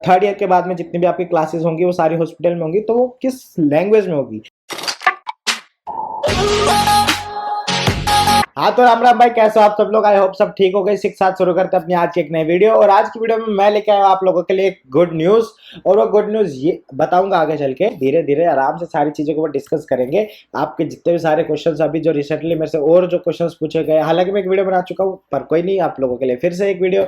Third year के बाद में जितनी भी आपकी क्लासेस होंगी वो सारी हॉस्पिटल में होंगी, तो वो किस लैंग्वेज में होगी। हाँ तो राम राम भाई, कैसे हो आप सब लोग। आई होप सब ठीक हो गए। इसी के साथ शुरू करते हैं अपनी आज की एक नई वीडियो। और आज की वीडियो में मैं लेके आया हूँ आप लोगों के लिए एक गुड न्यूज। और वो गुड न्यूज ये बताऊंगा आगे चल के, धीरे धीरे आराम से सारी चीजों को डिस्कस करेंगे। आपके जितने भी सारे क्वेश्चंस अभी जो रिसेंटली मेरे से और जो क्वेश्चंस पूछे गए, हालांकि मैं एक वीडियो बना चुका हूँ, पर कोई नहीं, आप लोगों के लिए फिर से एक वीडियो,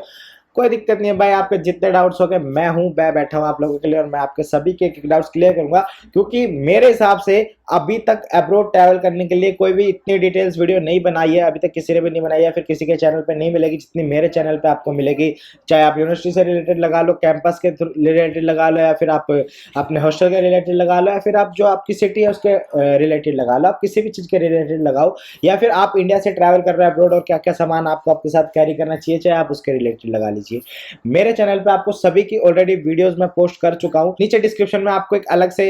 कोई दिक्कत नहीं है भाई। आपके जितने डाउट्स हो गए मैं बैठा हूँ आप लोगों के लिए, और मैं आपके सभी के डाउट्स क्लियर करूंगा। क्योंकि मेरे हिसाब से अभी तक अब्रॉड ट्रैवल करने के लिए कोई भी इतनी डिटेल्स वीडियो नहीं बनाई है, अभी तक किसी ने भी नहीं बनाई है, फिर किसी के चैनल पे नहीं मिलेगी जितनी मेरे चैनल पे आपको मिलेगी। चाहे आप यूनिवर्सिटी से रिलेटेड लगा लो, कैंपस के रिलेटेड लगा लो, या फिर आप अपने हॉस्टल के रिलेटेड लगा लो, या फिर आप जो आपकी सिटी है उसके रिलेटेड लगा लो, आप किसी भी चीज के रिलेटेड लगाओ, या फिर आप इंडिया से ट्रैवल कर रहे हैं अब्रॉड और क्या क्या सामान आपको आपके साथ कैरी करना चाहिए, चाहे आप उसके रिलेटेड लगा लीजिए। मेरे चैनल पे आपको सभी की ऑलरेडी वीडियोस मैं पोस्ट कर चुका हूं। नीचे डिस्क्रिप्शन में आपको एक अलग से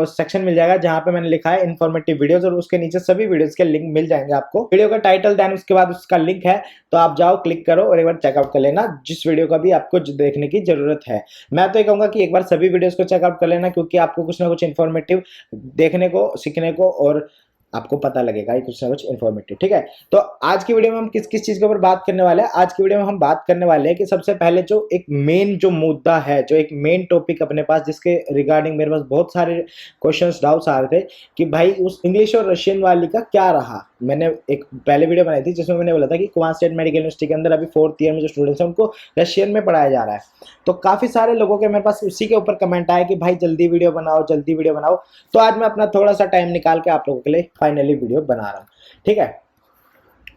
सेक्शन मिल जाएगा जहां पे मैंने लिखा है इन्फॉर्मेटिव वीडियोस, और उसके नीचे सभी वीडियोस के लिंक मिल जाएंगे आपको। वीडियो का टाइटल देन उसके बाद उसका लिंक है, तो आप जाओ क्लिक करो और एक बार चेकआउट कर लेना जिस वीडियो का भी आपको देखने की जरूरत है। मैं तो ये कहूंगा कि एक बार सभी वीडियोस को चेकआउट कर लेना, क्योंकि आपको कुछ ना कुछ इन्फॉर्मेटिव देखने को, सीखने को, और आपको पता लगेगा ही कुछ ना कुछ इन्फॉर्मेटिव। ठीक है, तो आज की वीडियो में हम किस किस चीज के ऊपर बात करने वाले हैं। आज की वीडियो में हम बात करने वाले हैं कि सबसे पहले जो एक मेन जो मुद्दा है, जो एक मेन टॉपिक अपने पास, जिसके रिगार्डिंग मेरे पास बहुत सारे क्वेश्चंस डाउट्स आ रहे थे कि भाई उस इंग्लिश और रशियन वाली का क्या रहा। मैंने एक पहले वीडियो बनाई थी जिसमें मैंने बोला था कि कुमार स्टेट मेडिकल यूनिवर्सिटी के अंदर अभी 4th ईयर में जो स्टूडेंट्स हैं उनको रशियन में पढ़ाया जा रहा है। तो काफी सारे लोगों के मेरे पास उसी के ऊपर कमेंट आए कि भाई जल्दी वीडियो बनाओ, जल्दी वीडियो बनाओ। तो आज मैं अपना थोड़ा सा टाइम निकाल के आप लोगों के लिए फाइनली वीडियो बना रहा हूँ। ठीक है,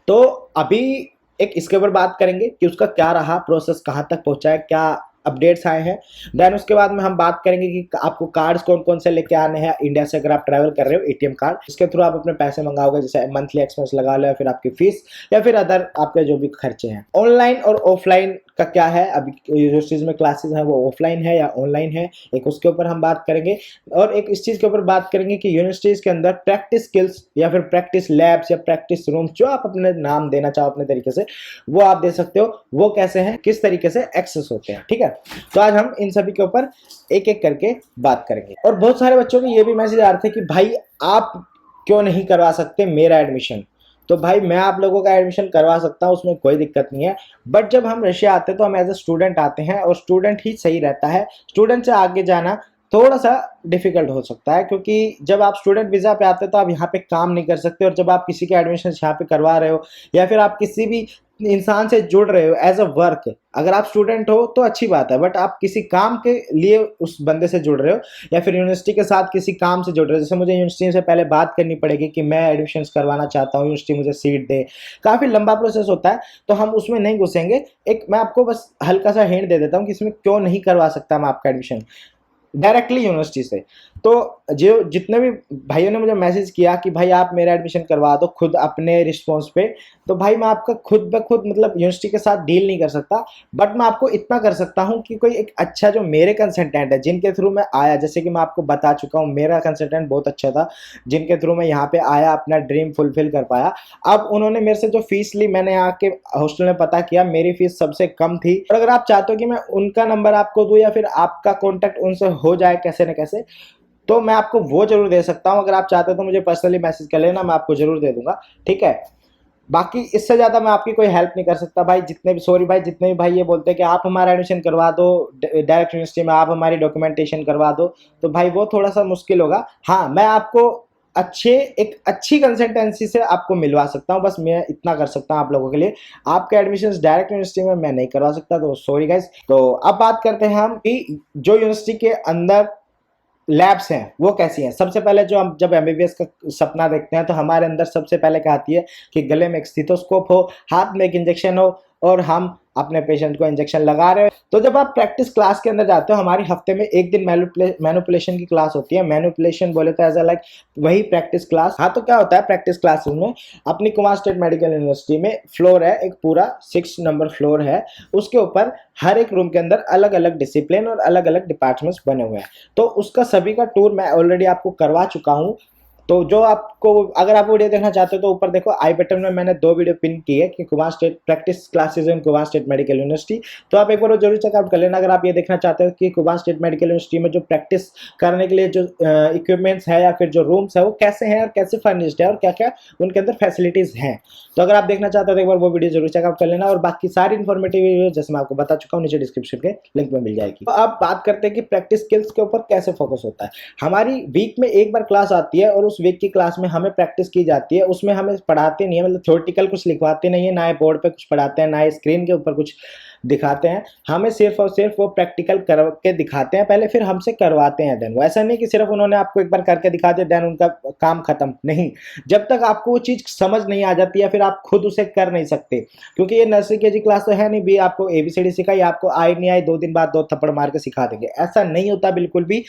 तो अभी एक इसके ऊपर बात करेंगे कि उसका क्या रहा, प्रोसेस कहाँ तक पहुंचा है, क्या अपडेट्स आए हैं। देन उसके बाद में हम बात करेंगे कि आपको कार्ड्स कौन कौन से लेके आने हैं इंडिया से अगर आप ट्रैवल कर रहे हो। एटीएम कार्ड, इसके थ्रू आप अपने पैसे मंगाओगे, जैसे मंथली एक्सपेंस लगा लो, या फिर आपकी फीस, या फिर अदर आपके जो भी खर्चे हैं। ऑनलाइन और ऑफलाइन का क्या है, अभी जो चीज में क्लासेस हैं वो ऑफलाइन है या ऑनलाइन है, एक उसके ऊपर हम बात करेंगे। और एक इस चीज के ऊपर बात करेंगे कि यूनिवर्सिटीज के अंदर प्रैक्टिस स्किल्स या फिर प्रैक्टिस लैब्स या प्रैक्टिस रूम्स, जो आप अपने नाम देना चाहो अपने तरीके से, वो आप दे सकते हो। वो कैसे हैं, किस तरीके से एक्सेस होते हैं। ठीक है, तो आज हम इन सभी के ऊपर एक एक करके बात करेंगे। और बहुत सारे बच्चों के ये भी मैसेज आ रहे थे कि भाई आप क्यों नहीं करवा सकते मेरा एडमिशन। तो भाई मैं आप लोगों का एडमिशन करवा सकता हूँ, उसमें कोई दिक्कत नहीं है। बट जब हम रशिया आते हैं तो हम एज ए स्टूडेंट आते हैं, और स्टूडेंट ही सही रहता है। स्टूडेंट से आगे जाना थोड़ा सा डिफिकल्ट हो सकता है, क्योंकि जब आप स्टूडेंट वीजा पे आते हो तो आप यहाँ पे काम नहीं कर सकते। और जब आप किसी के एडमिशन यहाँ पे करवा रहे हो, या फिर आप किसी भी इंसान से जुड़ रहे हो एज अ वर्क, अगर आप स्टूडेंट हो तो अच्छी बात है, बट आप किसी काम के लिए उस बंदे से जुड़ रहे हो, या फिर यूनिवर्सिटी के साथ किसी काम से जुड़ रहे हो। जैसे मुझे यूनिवर्सिटी से पहले बात करनी पड़ेगी कि मैं एडमिशन करवाना चाहता हूँ, यूनिवर्सिटी मुझे सीट दे, काफी लंबा प्रोसेस होता है, तो हम उसमें नहीं घुसेंगे। एक मैं आपको बस हल्का सा हिंट दे देता हूँ कि इसमें क्यों नहीं करवा सकता मैं आपका एडमिशन डायरेक्टली यूनिवर्सिटी से। तो जो जितने भी भाइयों ने मुझे मैसेज किया कि भाई आप मेरा एडमिशन करवा दो खुद अपने रिस्पॉन्स पे, तो भाई मैं आपका खुद ब खुद मतलब यूनिवर्सिटी के साथ डील नहीं कर सकता। बट मैं आपको इतना कर सकता हूं कि कोई एक अच्छा जो मेरे कंसल्टेंट है जिनके थ्रू मैं आया, जैसे कि मैं आपको बता चुका हूं मेरा कंसल्टेंट बहुत अच्छा था, जिनके थ्रू मैं यहाँ पे आया, अपना ड्रीम फुलफिल कर पाया। अब उन्होंने मेरे से जो फीस ली, मैंने यहाँ के हॉस्टल में पता किया, मेरी फीस सबसे कम थी। और अगर आप चाहते हो कि मैं उनका नंबर आपको दूं, या फिर आपका कॉन्टैक्ट उनसे हो जाए कैसे न कैसे, तो मैं आपको वो जरूर दे सकता हूं। अगर आप चाहते हो तो मुझे पर्सनली मैसेज कर लेना, मैं आपको जरूर दे दूंगा। ठीक है, बाकी इससे ज्यादा मैं आपकी कोई हेल्प नहीं कर सकता भाई। जितने भी सॉरी भाई, जितने भी भाई ये बोलते हैं कि आप हमारा एडमिशन करवा दो डायरेक्ट यूनिवर्सिटी में, आप हमारी डॉक्यूमेंटेशन करवा दो, तो भाई वो थोड़ा सा मुश्किल होगा। हाँ, मैं आपको एक अच्छी कंसल्टेंसी से आपको मिलवा सकता हूं, बस मैं इतना कर सकता हूं आप लोगों के लिए। आपके एडमिशन डायरेक्ट यूनिवर्सिटी में मैं नहीं करवा सकता, तो सॉरी गाइस। तो अब बात करते हैं हम कि जो यूनिवर्सिटी के अंदर लैब्स हैं वो कैसी हैं। सबसे पहले जो हम जब एमबीबीएस का सपना देखते हैं तो हमारे अंदर सबसे पहले क्या आती है कि गले में एक स्टेथोस्कोप हो, हाथ में एक इंजेक्शन हो, और हम अपने पेशेंट को इंजेक्शन लगा रहे हो। तो जब आप प्रैक्टिस क्लास के अंदर जाते हो, हमारी हफ्ते में एक दिन मैनुपुलेशन की क्लास होती है। मैनुपुलेशन बोले तो एज अ लाइक वही प्रैक्टिस क्लास। हाँ, तो क्या होता है प्रैक्टिस क्लासेस में, अपनी कुमार स्टेट मेडिकल यूनिवर्सिटी में फ्लोर है एक पूरा 6 नंबर फ्लोर है, उसके ऊपर हर एक रूम के अंदर अलग अलग डिसिप्लिन और अलग अलग डिपार्टमेंट्स बने हुए हैं। तो उसका सभी का टूर मैं ऑलरेडी आपको करवा चुका हूँ। तो जो आपको, अगर आप वीडियो देखना चाहते हो तो ऊपर देखो आई बटन में मैंने 2 वीडियो पिन की है कि Kumar state practice classes in Kumar state medical university. तो आप एक बार जरूर चेकआउट कर लेना अगर आप ये देखना चाहते हो कि कुमार स्टेट मेडिकल यूनिवर्सिटी में जो प्रैक्टिस करने के लिए जो इक्विपमेंट्स है या फिर जो रूम्स है वो कैसे हैं और कैसे फर्निश्ड है और क्या क्या उनके अंदर फैसिलिटीज हैं। तो अगर आप देखना चाहते हो तो एक बार वो वीडियो जरूर चेकआउट कर लेना, और बाकी सारी इन्फॉर्मेटिव वीडियो जैसे मैं आपको बता चुका हूँ नीचे डिस्क्रिप्शन के लिंक में मिल जाएगी। तो अब बात करते हैं कि प्रैक्टिस स्किल्स के ऊपर कैसे फोकस होता है। हमारी वीक में एक बार क्लास आती है और उस वीक की क्लास में हमें प्रैक्टिस की जाती है। उसमें हमें पढ़ाते नहीं है, मतलब थ्योरेटिकल कुछ लिखवाते नहीं है, ना ही बोर्ड पे कुछ पढ़ाते हैं, ना ही स्क्रीन के ऊपर कुछ दिखाते हैं। हमें सिर्फ और सिर्फ वो प्रैक्टिकल करके दिखाते हैं पहले, फिर हमसे करवाते हैं देन। वो ऐसा नहीं कि सिर्फ उन्होंने आपको एक बार करके दिखा दिया देन उनका काम खत्म, नहीं। जब तक आपको वो चीज समझ नहीं आ जाती या फिर आप खुद उसे कर नहीं सकते, क्योंकि ये नर्सरी केजी क्लास तो है नहीं भी आपको ABCD सिखाई, आपको आई नहीं आई 2 दिन बाद 2 थप्पड़ मार के सिखा देंगे, ऐसा नहीं होता बिल्कुल भी।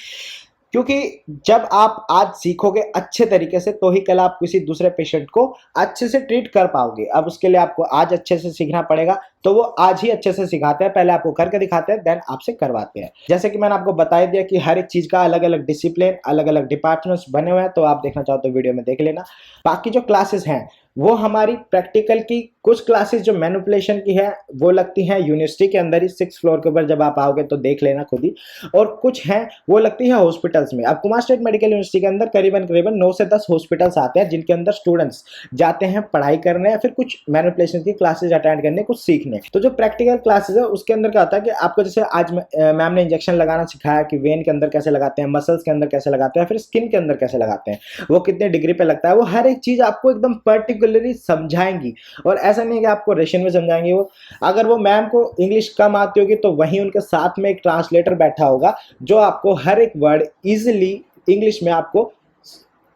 क्योंकि जब आप आज सीखोगे अच्छे तरीके से तो ही कल आप किसी दूसरे पेशेंट को अच्छे से ट्रीट कर पाओगे। अब उसके लिए आपको आज अच्छे से सीखना पड़ेगा, तो वो आज ही अच्छे से सिखाते हैं, पहले आपको करके दिखाते हैं देन आपसे करवाते हैं। जैसे कि मैंने आपको बता दिया कि हर एक चीज का अलग अलग डिसिप्लिन, अलग अलग डिपार्टमेंट्स बने हुए हैं, तो आप देखना चाहो तो वीडियो में देख लेना। बाकी जो क्लासेस हैं वो हमारी प्रैक्टिकल की, कुछ क्लासेस जो मैनिपुलेशन की है वो लगती हैं यूनिवर्सिटी के अंदर ही 6th फ्लोर के ऊपर, जब आप आओगे तो देख लेना खुद ही। और कुछ हैं वो लगती है हॉस्पिटल्स में। अब कुमार स्टेट मेडिकल यूनिवर्सिटी के अंदर करीबन करीबन 9 से 10 हॉस्पिटल्स आते हैं जिनके अंदर स्टूडेंट्स जाते हैं पढ़ाई करने या फिर कुछ मैनिपुलेशन की क्लासेज अटेंड करने, कुछ सीखने। तो जो प्रैक्टिकल क्लासेज है उसके अंदर क्या होता है कि आपको जैसे आज मैम ने इंजेक्शन लगाना सिखाया कि वेन के अंदर कैसे लगाते हैं, मसल्स के अंदर कैसे लगाते हैं, फिर स्किन के अंदर कैसे लगाते हैं, वो कितने डिग्री पे लगता है, वो हर एक चीज आपको एकदम पर्टिकुलरली समझाएंगी। और ऐसा नहीं है कि आपको रशियन में समझाएंगे। वो अगर वो मैम को इंग्लिश कम आती होगी तो वहीं उनके साथ में एक ट्रांसलेटर बैठा होगा जो आपको हर एक वर्ड इजिली इंग्लिश में आपको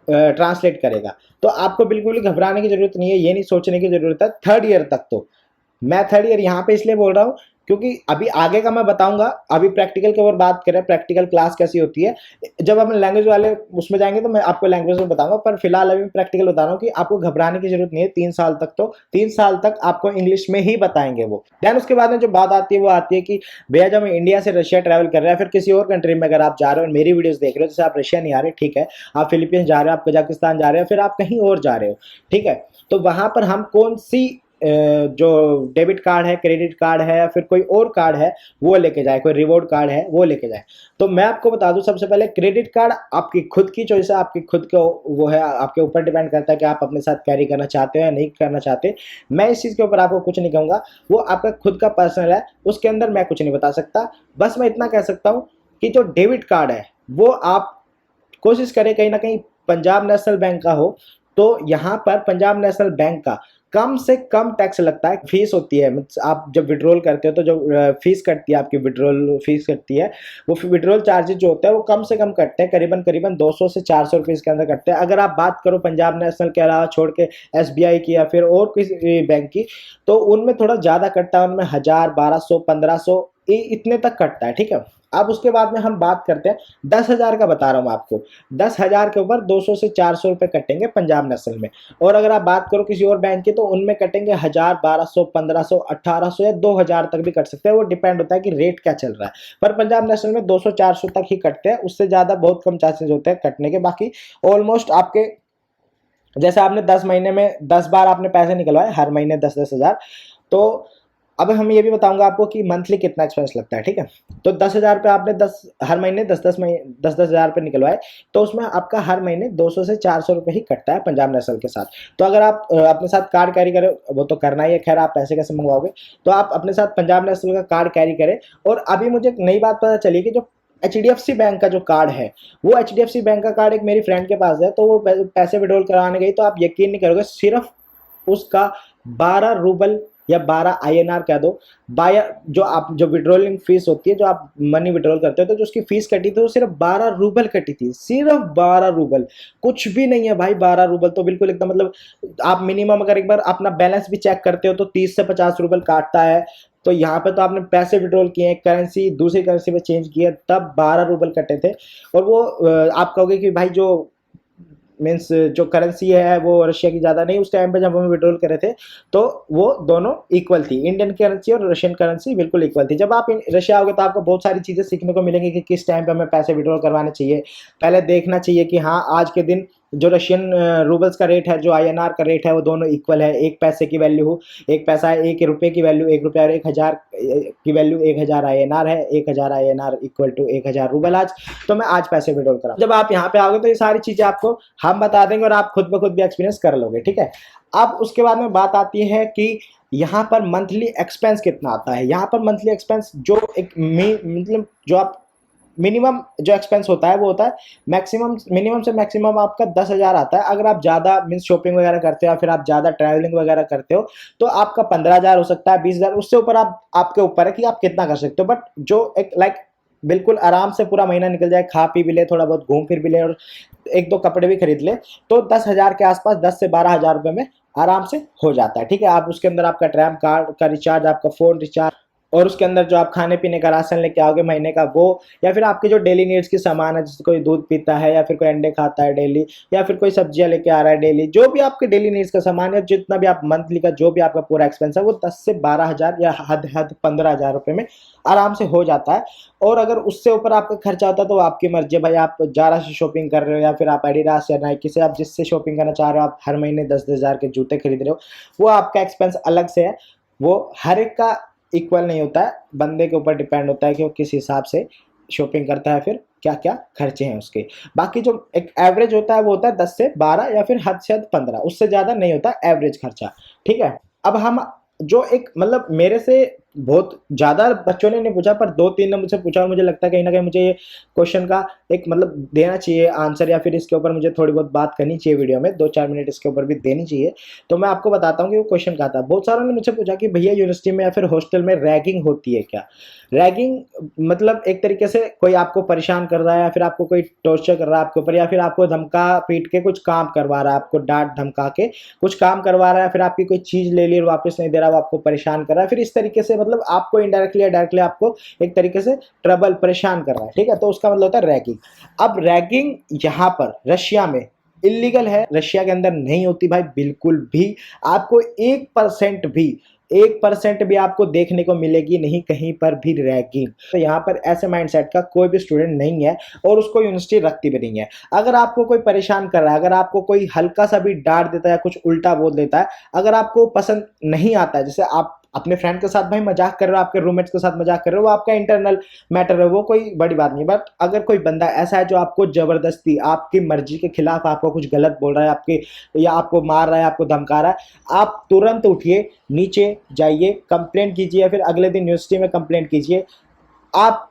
ट्रांसलेट करेगा। तो आपको बिल्कुल ही घबराने की जरूरत नहीं है, ये नहीं सोचने की जरूरत है। 3rd ईयर तक तो, मैं 3rd ईयर यहाँ पे इसलिए बोल रहा हूँ क्योंकि अभी आगे का मैं बताऊंगा। अभी प्रैक्टिकल के ऊपर बात करें, प्रैक्टिकल क्लास कैसी होती है, जब हम लैंग्वेज वाले उसमें जाएंगे तो मैं आपको लैंग्वेज में बताऊंगा। पर फिलहाल अभी प्रैक्टिकल बता रहा हूँ कि आपको घबराने की जरूरत नहीं है। 3 साल तक तो 3 साल तक आपको इंग्लिश में ही बताएंगे वो। देन उसके बाद में जो बात आती है वो आती है कि भैया जब इंडिया से रशिया ट्रैवल कर रहे हैं, फिर किसी और कंट्री में अगर आप जा रहे हो और मेरी वीडियोस देख रहे हो, जैसे आप रशिया नहीं आ रहे, ठीक है, आप फिलीपींस जा रहे हो, आप कजाकिस्तान जा रहे हो, फिर आप कहीं और जा रहे हो, ठीक है, तो वहां पर हम कौन सी जो डेबिट कार्ड है, क्रेडिट कार्ड है या फिर कोई और कार्ड है वो लेके जाए, कोई रिवॉर्ड कार्ड है वो लेके जाए। तो मैं आपको बता दूं, सबसे पहले क्रेडिट कार्ड आपकी खुद की चॉइस है, आपकी खुद को वो है, आपके ऊपर डिपेंड करता है कि आप अपने साथ कैरी करना चाहते हो या नहीं करना चाहते। मैं इस चीज के ऊपर आपको कुछ नहीं कहूंगा, वो आपका खुद का पर्सनल है, उसके अंदर मैं कुछ नहीं बता सकता। बस मैं इतना कह सकता हूं कि जो डेबिट कार्ड है वो आप कोशिश करें कहीं ना कहीं पंजाब नेशनल बैंक का हो। तो यहाँ पर पंजाब नेशनल बैंक का कम से कम टैक्स लगता है, फीस होती है। आप जब विड्रॉल करते हो तो जो फीस कटती है, आपकी विड्रॉल फीस कटती है, वो विड्रॉल चार्जेस जो होता है वो कम से कम कटते हैं, करीबन करीबन 200 से 400 रुपये के अंदर कटते हैं। अगर आप बात करो पंजाब नेशनल के अलावा छोड़ के SBI की या फिर और किसी बैंक की, तो उनमें थोड़ा ज़्यादा कटता है, उनमें 1000, 1200, 1500 इतने तक कटता है, ठीक है। अब उसके बाद में हम बात करते हैं 10,000 का, बता रहा हूँ आपको, 10,000 के ऊपर 200 से 400 रुपये कटेंगे पंजाब नेशनल में। और अगर आप बात करो किसी और बैंक की तो उनमें कटेंगे 1000, 1200, 1500, 1800 या 2000 तक भी कट सकते हैं, वो डिपेंड होता है कि रेट क्या चल रहा है। पर पंजाब नेशनल में 200-400 तक ही कटते हैं, उससे ज़्यादा बहुत कम चांसेस होते हैं कटने के। बाकी ऑलमोस्ट आपके, जैसे आपने 10 महीने में 10 बार आपने पैसे निकलवाए, हर महीने 10-10 हज़ार, तो अब हम ये भी बताऊंगा आपको कि मंथली कितना एक्सपेंस लगता है, ठीक है। तो 10,000 पे आपने हर महीने 10-10 हज़ार पे निकलवाए, तो उसमें आपका हर महीने 200 से 400 रुपये ही कटता है पंजाब नेशनल के साथ। तो अगर आप अपने साथ कार्ड कैरी करें, वो तो करना ही है, खैर आप पैसे कैसे मंगवाओगे, तो आप अपने साथ पंजाब नेशनल का कार्ड कैरी करें। और अभी मुझे एक नई बात पता चली कि जो HDFC बैंक का जो कार्ड है, वो HDFC बैंक का कार्ड एक मेरी फ्रेंड के पास है, तो वो पैसे विड्रॉल कराने गई, तो आप यकीन नहीं करोगे, सिर्फ उसका 12 रूबल या 12 INR कह दो, जो विड्रॉलिंग फीस होती है, जो आप मनी विड्रॉल करते हो, तो जो उसकी फीस कटी थी वो सिर्फ 12 रूबल कटी थी, सिर्फ 12 रूबल, कुछ भी नहीं है भाई। 12 रूबल तो बिल्कुल एकदम, मतलब आप मिनिमम अगर एक बार अपना बैलेंस भी चेक करते हो तो 30 से 50 रूबल काटता है। तो यहाँ पे तो आपने पैसे विड्रॉल किए हैं, करेंसी दूसरी करेंसी में चेंज किया, तब 12 रूबल कटे थे। और वो आप कहोगे कि भाई जो मीन्स जो करेंसी है वो रशिया की ज़्यादा नहीं, उस टाइम पे जब हमें विड्रॉल करे थे तो वो दोनों इक्वल थी, इंडियन करेंसी और रशियन करेंसी बिल्कुल इक्वल थी। जब आप रशिया आओगे तो आपको बहुत सारी चीज़ें सीखने को मिलेंगी कि किस टाइम पे हमें पैसे विड्रॉल करवाने चाहिए। पहले देखना चाहिए कि हाँ आज के दिन जो रशियन रूबल्स का रेट है, जो INR का रेट है, वो दोनों इक्वल है। 1 पैसे की वैल्यू हो, 1 पैसा है, 1 रुपये की वैल्यू 1 रुपया, और 1000 की वैल्यू 1000 INR है। 1000 INR इक्वल टू 1000 रूबल आज। तो मैं आज पैसे विड्रॉल करा, जब आप यहाँ पे आओगे तो ये सारी चीजें आपको हम बता देंगे और आप खुद ब खुद भी एक्सपीरियंस कर लोगे, ठीक है। अब उसके बाद में बात आती है कि यहाँ पर मंथली एक्सपेंस कितना आता है। यहाँ पर मंथली एक्सपेंस जो एक मतलब जो आप मिनिमम जो एक्सपेंस होता है वो होता है मैक्सिमम, मिनिमम से मैक्सिमम आपका 10,000 आता है। अगर आप ज़्यादा मीन्स शॉपिंग वगैरह करते हो या फिर आप ज़्यादा ट्रैवलिंग वगैरह करते हो तो आपका 15,000 हो सकता है, 20,000, उससे ऊपर आप आपके ऊपर है कि आप कितना कर सकते हो। बट जो एक लाइक बिल्कुल आराम से पूरा महीना निकल जाए, खा पी भी ले, थोड़ा बहुत घूम फिर भी ले और एक दो कपड़े भी खरीद ले, तो 10,000 के आसपास, 10 से 12,000 रुपये में आराम से हो जाता है, ठीक है। आप उसके अंदर आपका ट्रैम कार्ड का रिचार्ज, आपका फ़ोन रिचार्ज, और उसके अंदर जो आप खाने पीने का राशन लेके आओगे महीने का वो, या फिर आपकी जो डेली नीड्स की सामान है, जैसे कोई दूध पीता है या फिर कोई अंडे खाता है डेली, या फिर कोई सब्जियां लेके आ रहा है डेली, जो भी आपके डेली नीड्स का सामान है, जितना भी आप मंथली का जो भी आपका पूरा एक्सपेंस है वो 10 से 12,000 या हद 15,000 रुपये में आराम से हो जाता है। और अगर उससे ऊपर आपका खर्चा होता है तो आपकी मर्जी है भाई, आप जारा से शॉपिंग कर रहे हो या फिर आप एडिडास या नाइकी से, आप जिससे शॉपिंग करना चाह रहे हो, आप हर महीने 10,000 के जूते खरीद रहे हो, वो आपका एक्सपेंस अलग से है। वो हर एक का इक्वल नहीं होता है, बंदे के ऊपर डिपेंड होता है कि वो किस हिसाब से शॉपिंग करता है, फिर क्या क्या खर्चे हैं उसके। बाकी जो एक एवरेज होता है वो होता है 10 से 12 या फिर हद से हद 15, उससे ज़्यादा नहीं होता एवरेज खर्चा, ठीक है। अब हम जो एक मतलब मेरे से बहुत ज़्यादा बच्चों ने नहीं पूछा, पर 2-3 ने मुझसे पूछा और मुझे लगता है कहीं ना कहीं मुझे ये क्वेश्चन का एक मतलब देना चाहिए आंसर, या फिर इसके ऊपर मुझे थोड़ी बहुत बात करनी चाहिए वीडियो में, 2-4 मिनट इसके ऊपर भी देनी चाहिए। तो मैं आपको बताता हूँ कि वो क्वेश्चन क्या था। बहुत सारों ने मुझसे पूछा कि भैया यूनिवर्सिटी में या फिर हॉस्टल में रैगिंग होती है क्या। रैगिंग मतलब एक तरीके से कोई आपको परेशान कर रहा है या फिर आपको कोई टॉर्चर कर रहा है आपके ऊपर, या फिर आपको धमका पीट के कुछ काम करवा रहा है, आपको डांट धमका के कुछ काम करवा रहा है, फिर आपकी कोई चीज़ ले ली और वापस नहीं दे रहा, वो आपको परेशान कर रहा है, फिर इस तरीके से मतलब आपको इनडायरेक्टली या डायरेक्टली आपको एक तरीके से ट्रबल परेशान कर रहा है, ठीक है। तो उसका मतलब होता है रैगिंग। अब रैगिंग यहाँ पर रशिया में इलीगल है, रशिया के अंदर नहीं होती भाई बिल्कुल भी। आपको 1% भी आपको देखने को मिलेगी नहीं कहीं पर भी रैगिंग। तो यहाँ पर ऐसे माइंडसेट का कोई भी स्टूडेंट नहीं है और उसको यूनिवर्सिटी रखती भी नहीं है। अगर आपको कोई परेशान कर रहा है, अगर आपको कोई हल्का सा भी डांट देता है, कुछ उल्टा बोल देता है, अगर आपको पसंद नहीं आता है, जैसे आप अपने फ्रेंड के साथ भाई मजाक कर रहे हो, आपके रूममेट्स के साथ मजाक कर रहे हो, वो आपका इंटरनल मैटर है, वो कोई बड़ी बात नहीं। बट अगर कोई बंदा ऐसा है जो आपको जबरदस्ती आपकी मर्जी के खिलाफ आपको कुछ गलत बोल रहा है, आपके या आपको मार रहा है, आपको धमका रहा है, आप तुरंत उठिए, नीचे जाइए, कंप्लेंट कीजिए, या फिर अगले दिन यूनिवर्सिटी में कंप्लेंट कीजिए। आप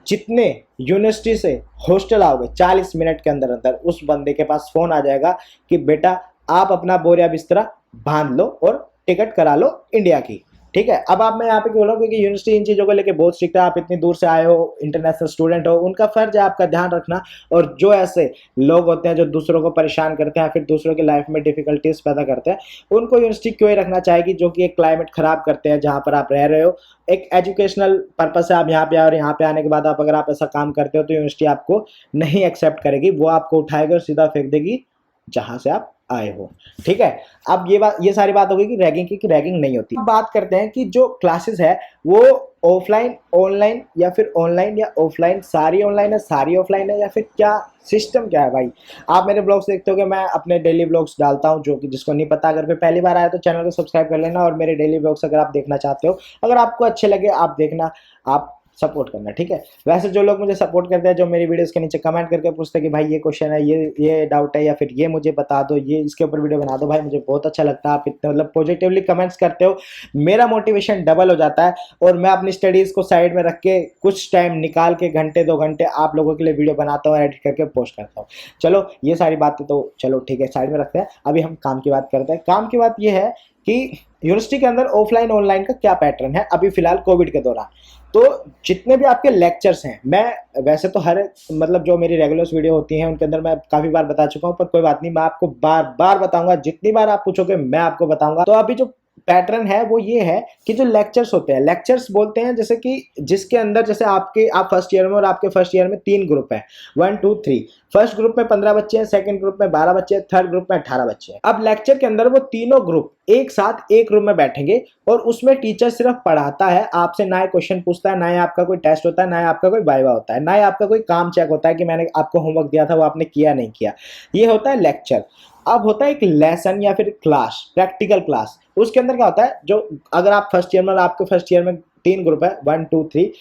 जितने यूनिवर्सिटी से हॉस्टल आओगे 40 मिनट के अंदर अंदर उस बंदे के पास फोन आ जाएगा कि बेटा आप अपना बोरिया बिस्तरा बांध लो और टिकट करा लो इंडिया की, ठीक है। अब आप मैं यहाँ पे बोल रहा हूँ क्योंकि यूनिवर्सिटी इन चीज़ों को लेके बहुत स्ट्रिक्ट है। आप इतनी दूर से आए हो, इंटरनेशनल स्टूडेंट हो, उनका फर्ज है आपका ध्यान रखना। और जो ऐसे लोग होते हैं जो दूसरों को परेशान करते हैं, फिर दूसरों की लाइफ में डिफिकल्टीज पैदा करते हैं, उनको यूनिवर्सिटी क्यों ही रखना चाहेगी, जो कि एक क्लाइमेट खराब करते हैं जहाँ पर आप रह रहे हो। एक एजुकेशनल पर्पज से आप यहाँ पे आए और यहाँ पे आने के बाद आप अगर आप ऐसा काम करते हो तो यूनिवर्सिटी आपको नहीं एक्सेप्ट करेगी, वो आपको उठाएगी और सीधा फेंक देगी जहां से आप आए हो, ठीक है। अब ये सारी बात हो गई कि रैगिंग की, रैगिंग नहीं होती। अब बात करते हैं कि जो क्लासेस है वो ऑफलाइन, ऑनलाइन या फिर ऑनलाइन या ऑफलाइन, सारी ऑनलाइन है, सारी ऑफलाइन है, या फिर क्या सिस्टम क्या है भाई। आप मेरे ब्लॉग्स देखते हो कि मैं अपने डेली ब्लॉग्स डालता हूं, जो कि जिसको नहीं पता, अगर कोई पहली बार आया तो चैनल को सब्सक्राइब कर लेना, और मेरे डेली ब्लॉग्स अगर आप देखना चाहते हो, अगर आपको अच्छे लगे आप देखना, आप सपोर्ट करना, ठीक है। वैसे जो लोग मुझे सपोर्ट करते हैं, जो मेरी वीडियोस के नीचे कमेंट करके पूछते हैं कि भाई ये क्वेश्चन है, ये डाउट है, या फिर ये मुझे बता दो, ये इसके ऊपर वीडियो बना दो, भाई मुझे बहुत अच्छा लगता है। आप इतने मतलब पॉजिटिवली कमेंट्स करते हो, मेरा मोटिवेशन डबल हो जाता है, और मैं अपनी स्टडीज़ को साइड में रख के कुछ टाइम निकाल के घंटे 2 घंटे आप लोगों के लिए वीडियो बनाता हूँ, एडिट करके पोस्ट करता हूँ। चलो ये सारी बातें तो चलो ठीक है साइड में रखते हैं, अभी हम काम की बात करते हैं। काम की बात ये है कि यूनिवर्सिटी के अंदर ऑफलाइन ऑनलाइन का क्या पैटर्न है अभी फिलहाल कोविड के दौरान। तो जितने भी आपके लेक्चर्स हैं, मैं वैसे तो हर मतलब जो मेरी रेगुलर्स वीडियो होती हैं उनके अंदर मैं काफ़ी बार बता चुका हूं, पर कोई बात नहीं, मैं आपको बार बार बताऊंगा, जितनी बार आप पूछोगे मैं आपको बताऊंगा। तो अभी जो पैटर्न है वो ये है कि जो लेक्चर्स होते हैं, लेक्चर्स बोलते हैं जैसे कि जिसके अंदर जैसे आप फर्स्ट ईयर में और आपके फर्स्ट ईयर में 3 ग्रुप है, 1 2 3। फर्स्ट ग्रुप में 15 बच्चे हैं, सेकंड ग्रुप में 12 बच्चे हैं, थर्ड ग्रुप में 18 बच्चे हैं। अब लेक्चर के अंदर वो तीनों ग्रुप एक साथ एक रूम में बैठेंगे और उसमें टीचर सिर्फ पढ़ाता है, आपसे ना ही क्वेश्चन पूछता है, ना ही आपका कोई टेस्ट होता है, ना ही आपका कोई वाइवा होता है, ना ही आपका कोई काम चेक होता है कि मैंने आपको होमवर्क दिया था वो आपने किया नहीं किया। ये होता है लेक्चर। अब होता है एक लेसन या फिर क्लास, प्रैक्टिकल क्लास। उसके अंदर क्या होता है, जो अगर आप फर्स्ट ईयर में, आपके फर्स्ट ईयर में 3 ग्रुप है, 1 2 3।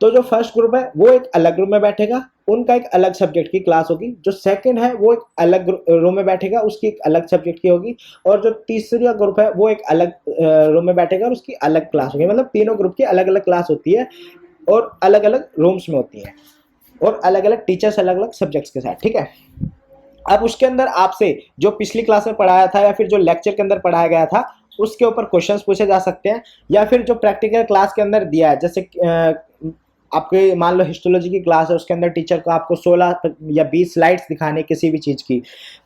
तो जो फर्स्ट ग्रुप है वो एक अलग रूम में बैठेगा, उनका एक अलग सब्जेक्ट की क्लास होगी। जो सेकंड है वो एक अलग रूम में बैठेगा, उसकी एक अलग सब्जेक्ट की होगी। और जो तीसरा ग्रुप है वो एक अलग रूम में बैठेगा और उसकी अलग क्लास होगी। मतलब तीनों ग्रुप की अलग अलग क्लास होती है और अलग अलग रूम्स में होती है और अलग अलग टीचर्स अलग अलग सब्जेक्ट्स के साथ, ठीक है। अब उसके अंदर आपसे जो पिछली क्लास में पढ़ाया था या फिर जो लेक्चर के अंदर पढ़ाया गया था उसके ऊपर क्वेश्चंस पूछे जा सकते हैं, या फिर जो प्रैक्टिकल क्लास के अंदर दिया है, जैसे आपके मान लो हिस्टोलॉजी की क्लास है, उसके अंदर टीचर को आपको 16 या 20 स्लाइड्स दिखाने किसी भी चीज़ की,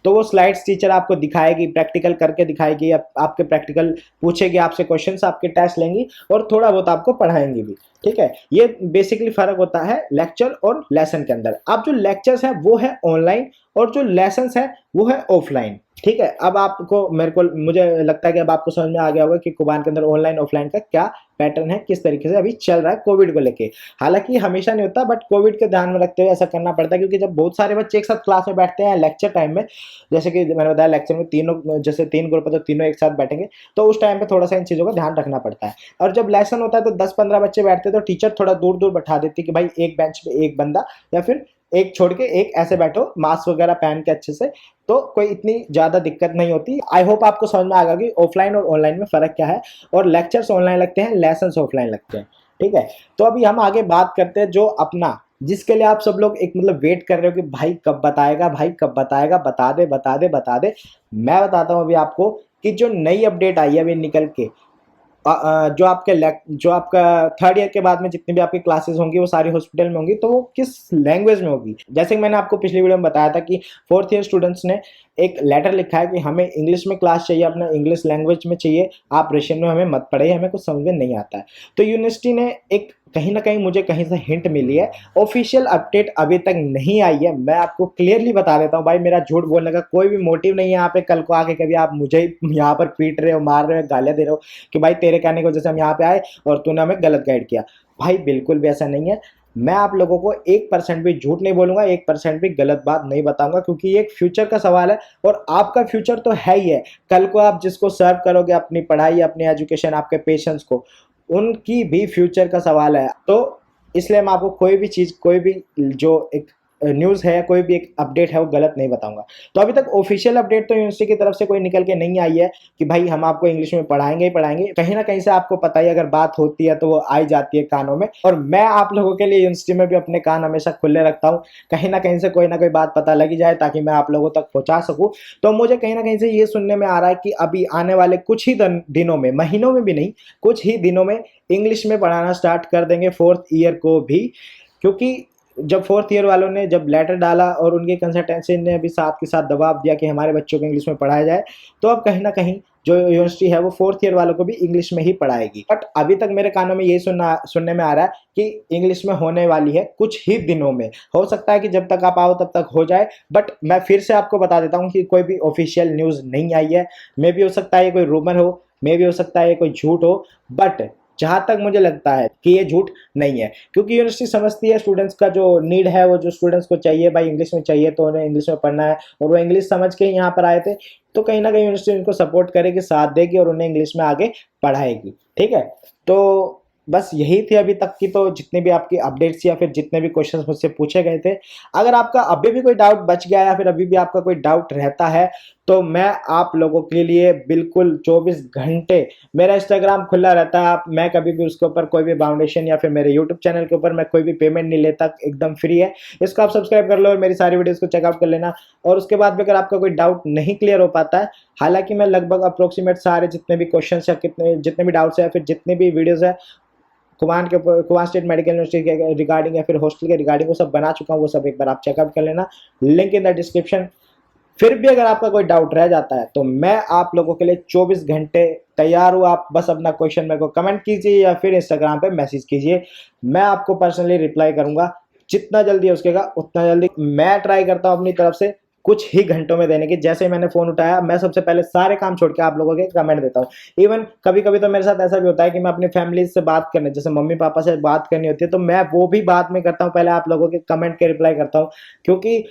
तो वो स्लाइड्स टीचर आपको दिखाएगी, प्रैक्टिकल करके दिखाएगी, आपके प्रैक्टिकल पूछेगी आपसे क्वेश्चंस, आपके टेस्ट लेंगी और थोड़ा बहुत आपको पढ़ाएंगी भी, ठीक है। ये बेसिकली फर्क होता है लेक्चर और लेसन के अंदर। अब जो लेक्चर्स है वो है ऑनलाइन और जो लेसन्स है वो है ऑफलाइन, ठीक है। अब आपको मुझे लगता है कि अब आपको समझ में आ गया होगा कि कुबान के अंदर ऑनलाइन ऑफलाइन का क्या पैटर्न है, किस तरीके से अभी चल रहा है कोविड को लेके। हालांकि हमेशा नहीं होता, बट कोविड के ध्यान में रखते हुए ऐसा करना पड़ता है, क्योंकि जब बहुत सारे बच्चे एक साथ क्लास में बैठते हैं लेक्चर टाइम में, जैसे कि मैंने बताया लेक्चर में तीनों, जैसे 3 ग्रुप है तो तीनों एक साथ बैठेंगे, तो उस टाइम पे थोड़ा सा इन चीज़ों का ध्यान रखना पड़ता है। और जब लेसन होता है तो 10-15 बच्चे बैठते हैं तो टीचर थोड़ा दूर दूर बैठा देती है कि भाई एक बेंच पे एक बंदा, या फिर एक छोड़ के एक ऐसे बैठो, मास्क वगैरह पहन के अच्छे से, तो कोई इतनी ज़्यादा दिक्कत नहीं होती। आई होप आपको समझ में आ गया कि ऑफलाइन और ऑनलाइन में फ़र्क क्या है, और लेक्चर्स ऑनलाइन लगते हैं, लेसन्स ऑफलाइन लगते हैं, ठीक है। तो अभी हम आगे बात करते हैं जो अपना, जिसके लिए आप सब लोग एक मतलब वेट कर रहे हो कि भाई कब बताएगा, भाई कब बताएगा, बता दे बता दे बता दे। मैं बताता हूँ अभी आपको कि जो नई अपडेट आई है अभी निकल के, जो आपका थर्ड ईयर के बाद में जितनी भी आपकी क्लासेस होंगी वो सारी हॉस्पिटल में होंगी, तो वो किस लैंग्वेज में होगी। जैसे कि मैंने आपको पिछली वीडियो में बताया था कि फोर्थ ईयर स्टूडेंट्स ने एक लेटर लिखा है कि हमें इंग्लिश में क्लास चाहिए, अपना इंग्लिश लैंग्वेज में चाहिए, आप रशियन में हमें मत पढ़ाइए, हमें कुछ समझ में नहीं आता है। तो यूनिवर्सिटी ने एक कहीं ना कहीं मुझे कहीं से हिंट मिली है, ऑफिशियल अपडेट अभी तक नहीं आई है। मैं आपको क्लियरली बता देता हूँ भाई, मेरा झूठ बोलने का कोई भी मोटिव नहीं है यहाँ पे, कल को आके कभी आप मुझे यहाँ पर पीट रहे हो, मार रहे हो, गालियाँ दे रहे हो कि भाई तेरे कहने की वजह से हम यहाँ पे आए और तूने हमें गलत गाइड किया। भाई बिल्कुल भी ऐसा नहीं है। मैं आप लोगों को 1% भी झूठ नहीं बोलूंगा, 1% भी गलत बात नहीं बताऊंगा, क्योंकि ये एक फ्यूचर का सवाल है और आपका फ्यूचर तो है ही है। कल को आप जिसको सर्व करोगे अपनी पढ़ाई, अपनी एजुकेशन, आपके पेशेंट्स को, उनकी भी फ्यूचर का सवाल है। तो इसलिए मैं आपको कोई भी चीज़, कोई भी जो एक न्यूज़ है, कोई भी एक अपडेट है वो गलत नहीं बताऊंगा। तो अभी तक ऑफिशियल अपडेट तो यूनिवर्सिटी की तरफ से कोई निकल के नहीं आई है कि भाई हम आपको इंग्लिश में पढ़ाएंगे ही पढ़ाएंगे। कहीं ना कहीं से आपको पता ही, अगर बात होती है तो वो आई जाती है कानों में, और मैं आप लोगों के लिए यूनिवर्सिटी में भी अपने कान हमेशा खुले रखता हूँ। कहीं ना कहीं से कोई ना कोई बात पता लगी जाए ताकि मैं आप लोगों तक पहुंचा सकूँ। तो मुझे कहीं ना कहीं से ये सुनने में आ रहा है कि अभी आने वाले कुछ ही दिनों में, महीनों में भी नहीं, कुछ ही दिनों में इंग्लिश में पढ़ाना स्टार्ट कर देंगे फोर्थ ईयर को भी। क्योंकि जब फोर्थ ईयर वालों ने जब लेटर डाला और उनकी कंसल्टेंसी ने भी साथ के साथ दबाव दिया कि हमारे बच्चों को इंग्लिश में पढ़ाया जाए, तो अब कहीं ना कहीं जो यूनिवर्सिटी है वो फोर्थ ईयर वालों को भी इंग्लिश में ही पढ़ाएगी। बट अभी तक मेरे कानों में यही सुनने में आ रहा है कि इंग्लिश में होने वाली है कुछ ही दिनों में। हो सकता है कि जब तक आप आओ तब तक हो जाए, बट मैं फिर से आपको बता देता हूँ कि कोई भी ऑफिशियल न्यूज़ नहीं आई है। मे भी हो सकता है ये कोई रूमर हो, मे भी हो सकता है ये कोई झूठ हो, बट जहां तक मुझे लगता है कि ये झूठ नहीं है, क्योंकि यूनिवर्सिटी समझती है स्टूडेंट्स का जो नीड है, वो जो स्टूडेंट्स को चाहिए भाई इंग्लिश में चाहिए, तो उन्हें इंग्लिश में पढ़ना है और वो इंग्लिश समझ के ही यहाँ पर आए थे। तो कहीं ना कहीं यूनिवर्सिटी उनको सपोर्ट करेगी, साथ देगी और उन्हें इंग्लिश में आगे पढ़ाएगी, ठीक है। तो बस यही थी अभी तक की, तो जितने भी आपकी अपडेट्स या फिर जितने भी क्वेश्चंस मुझसे पूछे गए थे, अगर आपका अभी भी कोई डाउट बच गया या फिर अभी भी आपका कोई डाउट रहता है, तो मैं आप लोगों के लिए बिल्कुल 24 घंटे मेरा इंस्टाग्राम खुला रहता है। मैं कभी भी उसके ऊपर कोई भी बाउंडेशन या फिर मेरे यूट्यूब चैनल के ऊपर मैं कोई भी पेमेंट नहीं लेता, एकदम फ्री है। इसको आप सब्सक्राइब कर लो और मेरी सारी वीडियोस को चेकआउट कर लेना। और उसके बाद भी अगर आपका कोई डाउट नहीं क्लियर हो पाता है, हालांकि मैं लगभग अप्रोक्सीमेट सारे जितने भी क्वेश्चन या जितने भी डाउट्स है या फिर जितने भी वीडियोज़ है कुमान के ऊपर, कुमान स्टेट मेडिकल यूनिवर्सिटी के रिगार्डिंग या फिर हॉस्टल के रिगार्डिंग, वो सब बना चुका हूँ, वो सब एक बार आप चेकआउट कर लेना। Link in the description. फिर भी अगर आपका कोई डाउट रह जाता है तो मैं आप लोगों के लिए 24 घंटे तैयार हूँ। आप बस अपना क्वेश्चन मेरे को कमेंट कीजिए या फिर इंस्टाग्राम पे मैसेज कीजिए, मैं आपको पर्सनली रिप्लाई करूंगा। जितना जल्दी हो सकेगा उतना जल्दी मैं ट्राई करता हूँ अपनी तरफ से कुछ ही घंटों में देने की। जैसे मैंने फोन उठाया, मैं सबसे पहले सारे काम छोड़ के आप लोगों के कमेंट देता हूँ। इवन कभी कभी तो मेरे साथ ऐसा भी होता है कि मैं अपनी फैमिली से बात करने, जैसे मम्मी पापा से बात करनी होती है, तो मैं वो भी बाद में करता हूँ, पहले आप लोगों के कमेंट के रिप्लाई करता हूँ। क्योंकि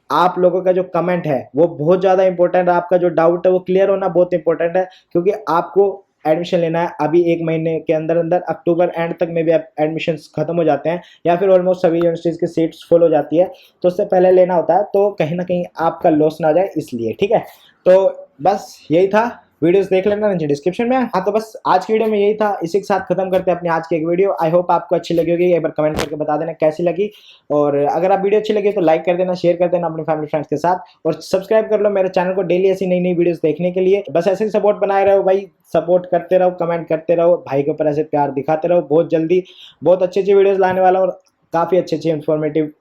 आप लोगों का जो कमेंट है वो बहुत ज़्यादा इंपॉर्टेंट है, आपका जो डाउट है वो क्लियर होना बहुत इंपॉर्टेंट है। क्योंकि आपको एडमिशन लेना है अभी 1 महीने के अंदर अंदर, अक्टूबर एंड तक में भी एडमिशन खत्म हो जाते हैं या फिर ऑलमोस्ट सभी यूनिवर्सिटीज़ की सीट्स फुल हो जाती है, तो उससे पहले लेना होता है। तो कहीं ना कहीं आपका लॉस ना हो जाए इसलिए, ठीक है। तो बस यही था, वीडियोस देख लेना नीचे डिस्क्रिप्शन में। हाँ, तो बस आज की वीडियो में यही था, इसी के साथ खत्म करते हैं अपनी आज की एक वीडियो। आई होप आपको अच्छी लगी होगी, एक बार कमेंट करके बता देना कैसी लगी। और अगर आप वीडियो अच्छी लगी तो लाइक कर देना, शेयर कर देना अपने फैमिली फ्रेंड्स के साथ, और सब्सक्राइब कर लो मेरे चैनल को डेली ऐसी नई नई वीडियोस देखने के लिए। बस ऐसे ही सपोर्ट बनाए रहो भाई, सपोर्ट करते रहो, कमेंट करते रहो, भाई के ऊपर ऐसे प्यार दिखाते रहो। बहुत जल्दी बहुत अच्छी अच्छी वीडियोस लाने वाला हूँ, और काफ़ी अच्छी अच्छी इन्फॉर्मेटिव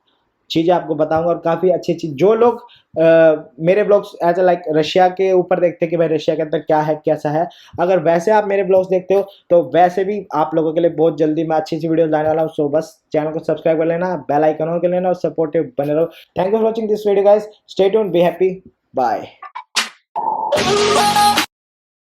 चीज़ें आपको बताऊंगा। और काफ़ी अच्छी अच्छी, जो लोग मेरे ब्लॉग्स एज लाइक रशिया के ऊपर देखते हैं कि भाई रशिया के अंदर क्या है कैसा है, अगर वैसे आप मेरे ब्लॉग्स देखते हो तो वैसे भी आप लोगों के लिए बहुत जल्दी मैं अच्छी अच्छी वीडियोस लाने वाला हूँ। सो बस चैनल को सब्सक्राइब कर लेना, बेल आइकन ऑन कर लेना और सपोर्टिव बने रहो। Thank you for watching this video guys, stay tuned, be happy, bye.